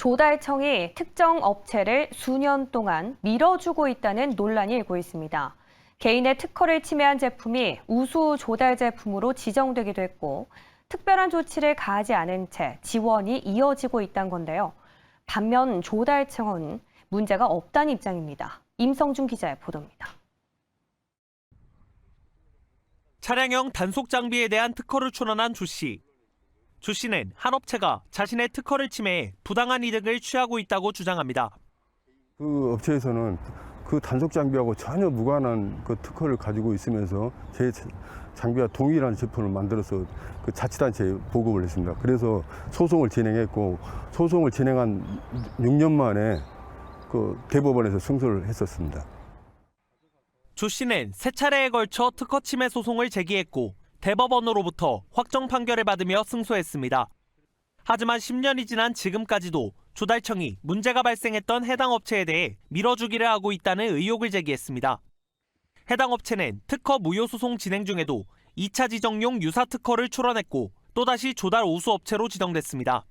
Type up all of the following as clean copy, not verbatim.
조달청이 특정 업체를 수년 동안 밀어주고 있다는 논란이 일고 있습니다. 개인의 특허를 침해한 제품이 우수 조달 제품으로 지정되기도 했고 특별한 조치를 가하지 않은 채 지원이 이어지고 있다는 건데요. 반면 조달청은 문제가 없다는 입장입니다. 임성준 기자의 보도입니다. 차량형 단속 장비에 대한 특허를 출원한 조 씨. 조 씨는 한 업체가 자신의 특허를 침해해 부당한 이득을 취하고 있다고 주장합니다. 그 업체에서는 그 단속 장비하고 전혀 무관한 그 특허를 가지고 있으면서 제 장비와 동일한 제품을 만들어서 그 자치단체에 보급을 했습니다. 그래서 소송을 진행했고 소송을 진행한 6년 만에 그 대법원에서 승소를 했었습니다. 조 씨는 세 차례에 걸쳐 특허 침해 소송을 제기했고 대법원으로부터 확정 판결을 받으며 승소했습니다. 하지만 10년이 지난 지금까지도 조달청이 문제가 발생했던 해당 업체에 대해 밀어주기를 하고 있다는 의혹을 제기했습니다. 해당 업체는 특허 무효 소송 진행 중에도 2차 지정용 유사 특허를 출원했고 또다시 조달 우수 업체로 지정됐습니다.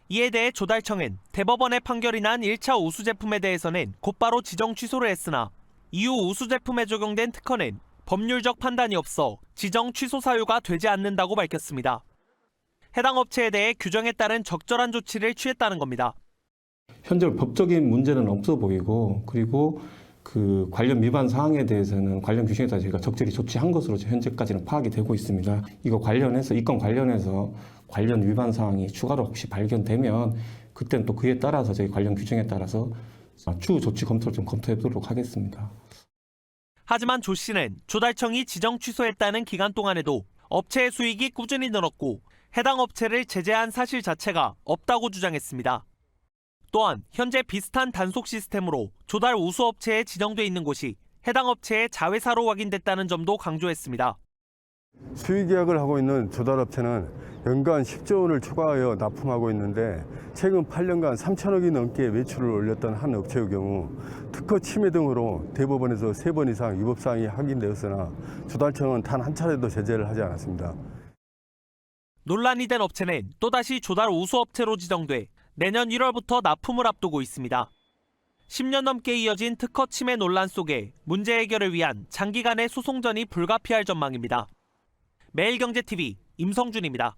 이에 대해 조달청은 대법원의 판결이 난 1차 우수 제품에 대해서는 곧바로 지정 취소를 했으나 이후 우수 제품에 적용된 특허는 법률적 판단이 없어 지정 취소 사유가 되지 않는다고 밝혔습니다. 해당 업체에 대해 규정에 따른 적절한 조치를 취했다는 겁니다. 현재 법적인 문제는 없어 보이고 그리고 그 관련 위반 사항에 대해서는 관련 규정에 따라 저희가 적절히 조치한 것으로 현재까지는 파악이 되고 있습니다. 이거 관련해서 이 건 관련해서 관련 위반 사항이 추가로 혹시 발견되면 그때는 또 그에 따라서 저희 관련 규정에 따라서 추후 조치 검토를 좀 검토해 보도록 하겠습니다. 하지만 조 씨는 조달청이 지정 취소했다는 기간 동안에도 업체의 수익이 꾸준히 늘었고 해당 업체를 제재한 사실 자체가 없다고 주장했습니다. 또한 현재 비슷한 단속 시스템으로 조달 우수 업체에 지정돼 있는 곳이 해당 업체의 자회사로 확인됐다는 점도 강조했습니다. 수의 계약을 하고 있는 조달업체는 연간 10조 원을 추가하여 납품하고 있는데 최근 8년간 3천억이 넘게 매출을 올렸던 한 업체의 경우 특허 침해 등으로 대법원에서 3번 이상 위법사항이 확인되었으나 조달청은 단 한 차례도 제재를 하지 않았습니다. 논란이 된 업체는 또다시 조달 우수 업체로 지정돼 내년 1월부터 납품을 앞두고 있습니다. 10년 넘게 이어진 특허 침해 논란 속에 문제 해결을 위한 장기간의 소송전이 불가피할 전망입니다. 매일경제TV 임성준입니다.